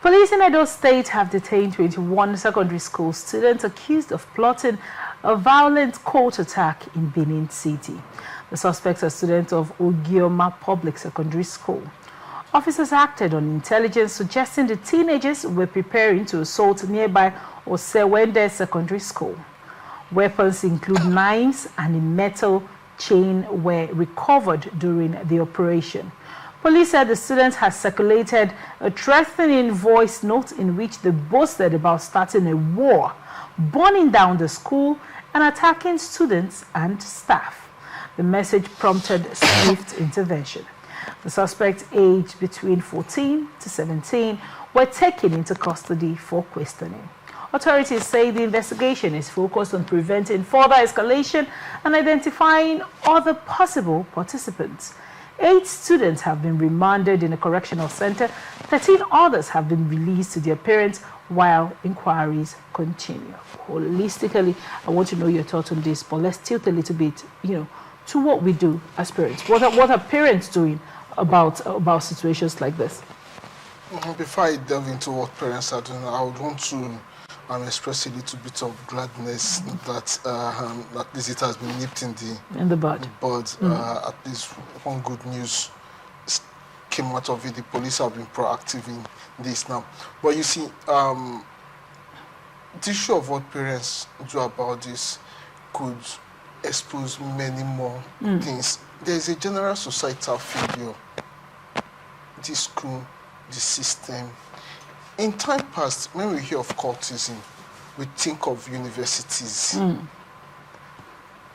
Police in Edo State have detained 21 secondary school students accused of plotting a violent court attack in Benin City. The suspects are students of Ogioma Public Secondary School. Officers acted on intelligence suggesting the teenagers were preparing to assault nearby Osewende Secondary School. Weapons include knives and a metal chain were recovered during the operation. Police said the students had circulated a threatening voice note in which they boasted about starting a war, burning down the school, and attacking students and staff. The message prompted swift intervention. The suspects, aged between 14 to 17, were taken into custody for questioning. Authorities say the investigation is focused on preventing further escalation and identifying other possible participants. 8 students have been remanded in a correctional center. 13 others have been released to their parents while inquiries continue. Holistically, I want to know your thoughts on this, but let's tilt a little bit, to what we do as parents. What are parents doing about situations like this? Before I delve into what parents are doing, I would want to express a little bit of gladness that at least it has been nipped in the bud. At least one good news came out of it. The police have been proactive in this now. But you see, the issue of what parents do about this could expose many more things. There is a general societal failure. The school, the system. In time past, when we hear of cultism, we think of universities.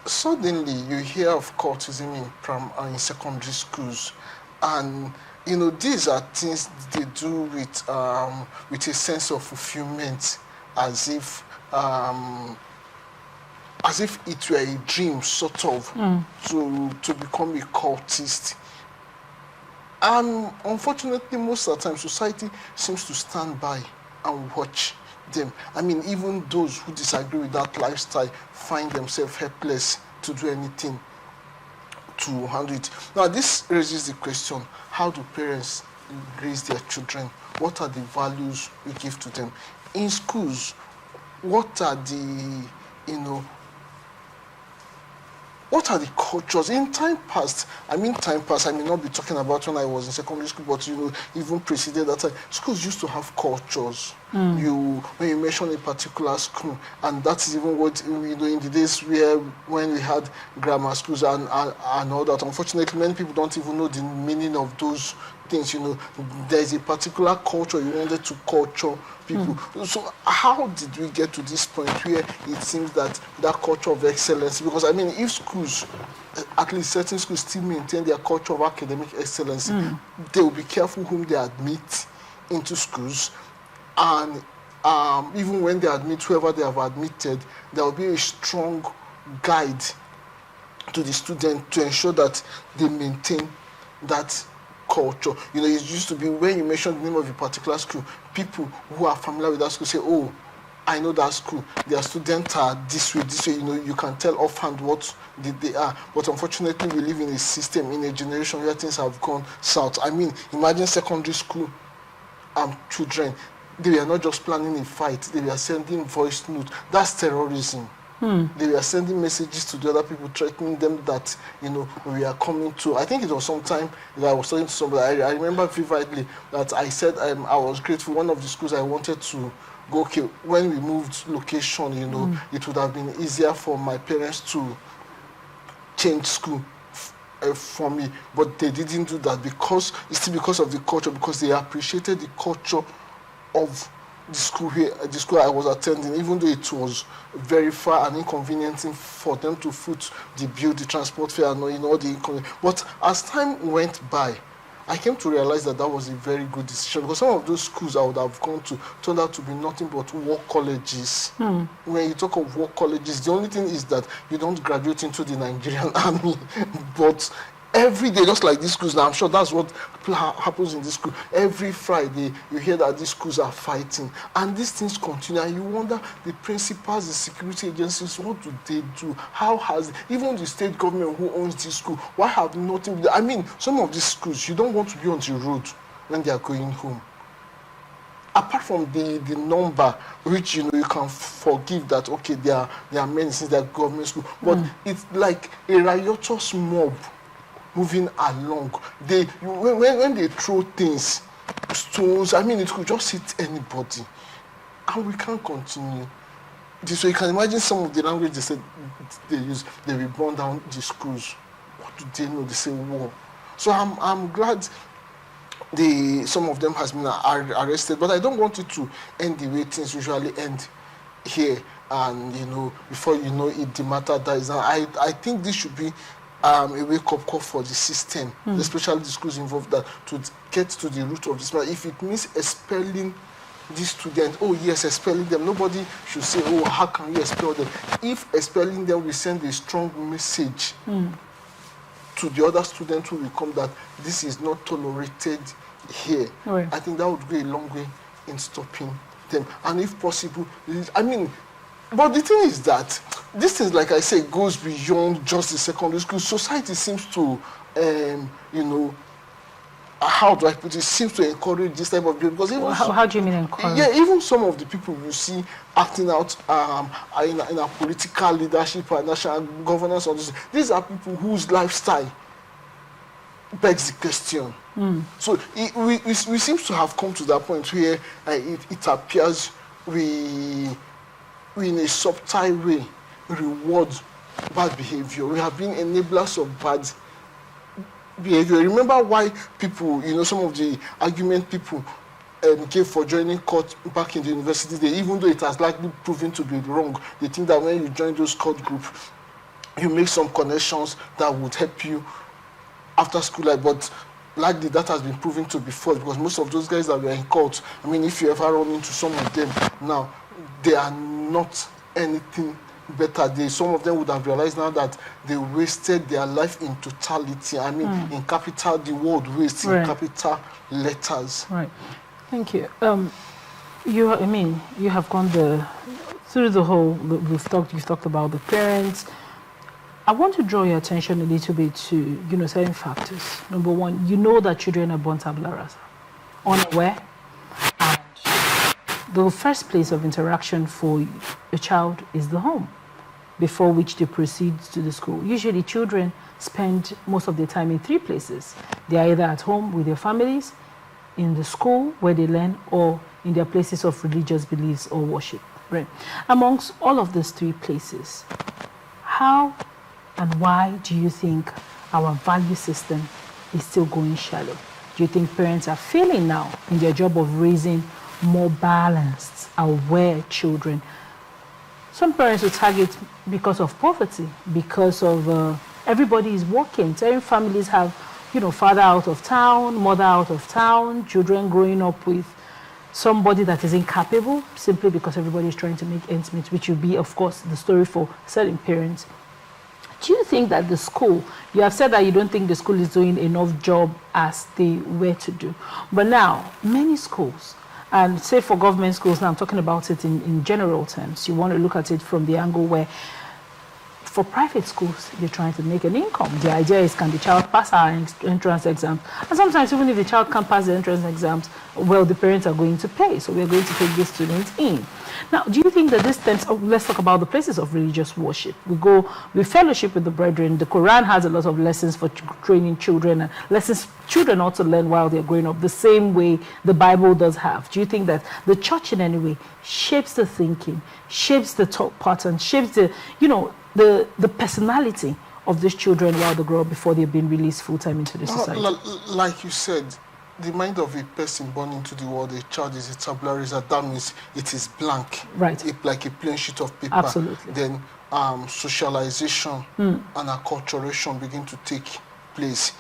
Suddenly, you hear of cultism in secondary schools, and these are things they do with a sense of fulfillment, as if it were a dream, sort of, to become a cultist. And unfortunately, most of the time, society seems to stand by and watch them. I mean, even those who disagree with that lifestyle find themselves helpless to do anything to handle it. Now, this raises the question, how do parents raise their children? What are the values we give to them? In schools, what are the, what are the cultures? In time past, I may not be talking about when I was in secondary school, but even preceded that time, schools used to have cultures. When you mention a particular school, and that is even what in the days when we had grammar schools and all that. Unfortunately, many people don't even know the meaning of those things. There is a particular culture you wanted to culture people. So how did we get to this point where it seems that culture of excellence, because I mean, if schools, at least certain schools, still maintain their culture of academic excellence, they will be careful whom they admit into schools, and even when they admit whoever they have admitted, there will be a strong guide to the student to ensure that they maintain that culture. It used to be when you mention the name of a particular school, people who are familiar with that school say, oh, I know that school, their students are this way, you can tell offhand what they are. But unfortunately, we live in a system, in a generation where things have gone south. I mean, imagine secondary school children, they were not just planning a fight, they were sending voice notes. That's terrorism. They were sending messages to the other people, threatening them that, we are coming to. I think it was sometime that I was talking to somebody. I remember vividly that I said I was grateful. One of the schools I wanted to go, okay, when we moved location, it would have been easier for my parents to change school for me. But they didn't do that because of the culture, because they appreciated the culture of the school I was attending, even though it was very far and inconveniencing for them to foot the bill, the transport fare, and all the inconvenience. But as time went by, I came to realize that was a very good decision, because some of those schools I would have gone to turned out to be nothing but war colleges. When you talk of war colleges, the only thing is that you don't graduate into the Nigerian army, but every day, just like these schools now, I'm sure that's what happens in this school. Every Friday, you hear that these schools are fighting. And these things continue. And you wonder, the principals, the security agencies, what do they do? How has, even the state government who owns this school, why have nothing? I mean, some of these schools, you don't want to be on the road when they are going home. apart from the number, which you can forgive that, okay, they are many since they're government school, but it's like a riotous mob moving along. When they throw things, stones, I mean, it could just hit anybody, and we can't continue. So you can imagine some of the language they said they use. They will burn down the schools. What do they know? They say war. So I'm glad some of them has been arrested, but I don't want it to end the way things usually end here. And before you know it, the matter dies. And I think this should be a wake-up call for the system, especially the schools involved, that to get to the root of this matter. If it means expelling these students, oh yes, expelling them. Nobody should say, oh, how can you expel them? If expelling them will send a strong message to the other students who will come that this is not tolerated here, right, I think that would go a long way in stopping them. And if possible, I mean, but the thing is that this is, like I say, goes beyond just the secondary school. Society seems to, how do I put it, seems to encourage this type of behavior. Because even how do you mean encourage? Yeah, even some of the people you see acting out in a political leadership and national governance, these are people whose lifestyle begs the question. So we seem to have come to that point where it appears we in a subtle way reward bad behavior. We have been enablers of bad behavior. Remember why people, some of the argument people gave for joining court back in the university day, even though it has likely proven to be wrong, they think that when you join those court groups, you make some connections that would help you after school life. But likely that has been proven to be false, because most of those guys that were in court, I mean, if you ever run into some of them now, they are not anything better. Some of them would have realized now that they wasted their life in totality. I mean, in capital, the word waste, right, in capital letters. Right. Thank you. You have gone through the whole. You've talked about the parents. I want to draw your attention a little bit to certain factors. Number one, that children are born tabula rasa, unaware. The first place of interaction for a child is the home, before which they proceed to the school. Usually children spend most of their time in three places. They are either at home with their families, in the school where they learn, or in their places of religious beliefs or worship. Right. Amongst all of those three places, how and why do you think our value system is still going shallow? Do you think parents are failing now in their job of raising more balanced, aware children? Some parents will target because of poverty, because of everybody is working. Certain families have, father out of town, mother out of town, children growing up with somebody that is incapable, simply because everybody is trying to make ends meet, which will be, of course, the story for certain parents. Do you think that the school, you have said that you don't think the school is doing enough job as they were to do, but now many schools, and say for government schools, now I'm talking about it in general terms, you want to look at it from the angle where for private schools, they're trying to make an income. The idea is, can the child pass our entrance exams? And sometimes even if the child can't pass the entrance exams, well, the parents are going to pay, so we're going to take these students in. Now, do you think that this tends, let's talk about the places of religious worship. We fellowship with the brethren. The Quran has a lot of lessons for training children, and lessons children ought to learn while they're growing up, the same way the Bible does have. Do you think that the church in any way shapes the thinking, shapes the talk pattern, shapes the personality of these children while they grow up before they've been released full-time into the society? Like you said, the mind of a person born into the world, a child is a tabula rasa. That means it is blank, right? Like a plain sheet of paper. Absolutely. Then socialization and acculturation begin to take place.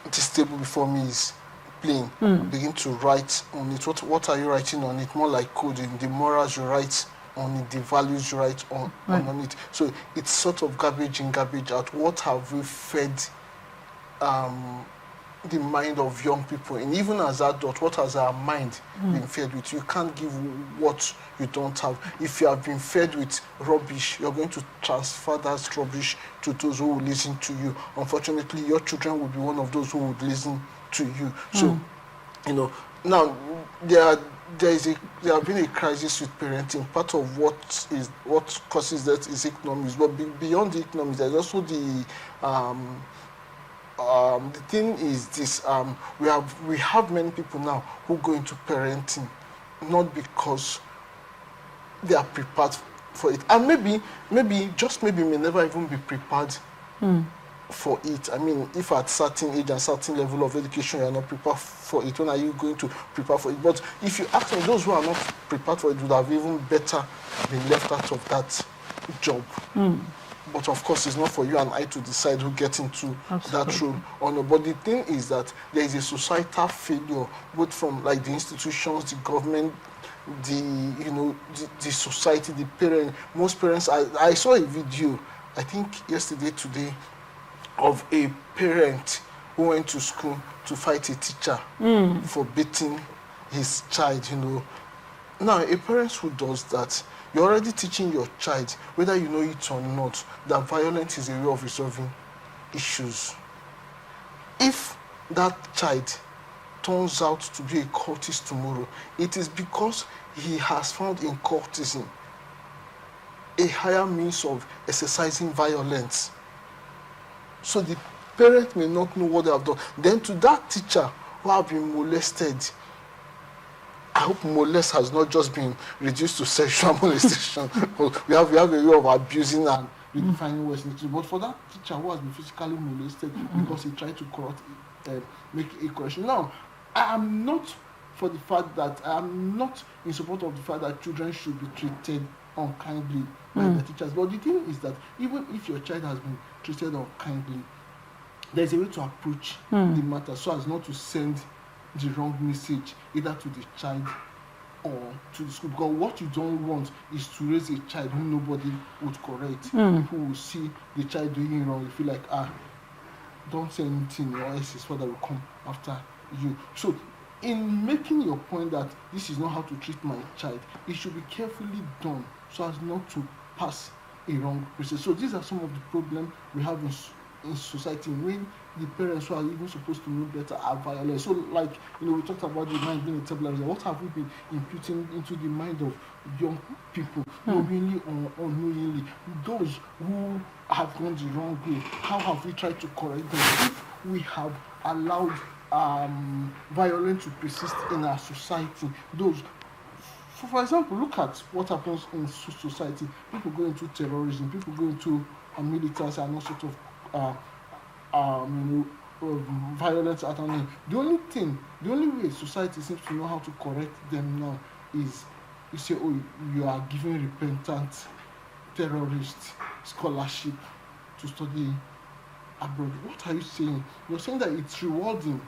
This table before me is plain. Begin to write on it. What are you writing on it? More like coding. The morals you write on it, the values you write on it. So it's sort of garbage in, garbage out. What have we fed the mind of young people? And even as adults, what has our mind been fed with? You can't give what you don't have. If you have been fed with rubbish, you're going to transfer that rubbish to those who will listen to you. Unfortunately, your children will be one of those who would listen to you. So, now there are there have been a crisis with parenting. Part of what causes that is economics, but beyond the economics, there's also the thing is this: we have many people now who go into parenting not because they are prepared for it, and maybe just maybe may never even be prepared for it. I mean, if at certain age and certain level of education you are not prepared for it, when are you going to prepare for it? But if you ask me, those who are not prepared for it would have even better been left out of that job. But of course, it's not for you and I to decide who gets into that role or not. But the thing is that there is a societal failure, both from like the institutions, the government, the society, the parents. Most parents, I saw a video, I think yesterday, today, of a parent who went to school to fight a teacher for beating his child, Now, a parent who does that, you're already teaching your child, whether you know it or not, that violence is a way of resolving issues. If that child turns out to be a cultist tomorrow, it is because he has found in cultism a higher means of exercising violence. So the parent may not know what they have done. Then to that teacher who have been molested, I hope molest has not just been reduced to sexual molestation. we have a way of abusing and redefining what's needed. But for that teacher who has been physically molested because he tried to make a correction. Now, I am not in support of the fact that children should be treated unkindly by the teachers. But the thing is that even if your child has been treated unkindly, there's a way to approach the matter so as not to send the wrong message either to the child or to the school. Because what you don't want is to raise a child whom nobody would correct. People will see the child doing wrong, you feel like, don't say anything or else his father will come after you. So in making your point that this is not how to treat my child, it should be carefully done so as not to pass a wrong message. So these are some of the problems we have in society when the parents who are even supposed to know better are violent. So like, we talked about the mind being a tabula rasa. What have we been imputing into the mind of young people, knowingly or unknowingly? Those who have gone the wrong way, how have we tried to correct them? If we have allowed violence to persist in our society, for example, look at what happens in society. People go into terrorism, people go into military and all sorts of violence at an end. The only way society seems to know how to correct them now is you say, you are giving repentant terrorists scholarship to study abroad. What are you saying? You're saying that it's rewarding.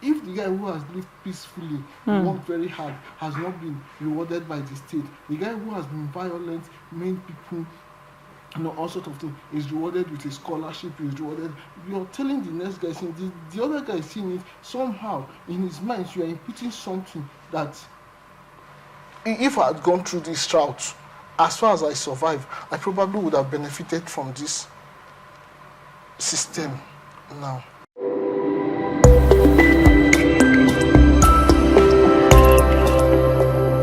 If the guy who has lived peacefully, worked very hard, has not been rewarded by the state, the guy who has been violent, made people, all sorts of things, is rewarded with a scholarship, is rewarded. You're telling the next guy, saying the other guy is seeing it somehow in his mind. You are inputting something that, if I had gone through this route, as far as I survived, I probably would have benefited from this system now.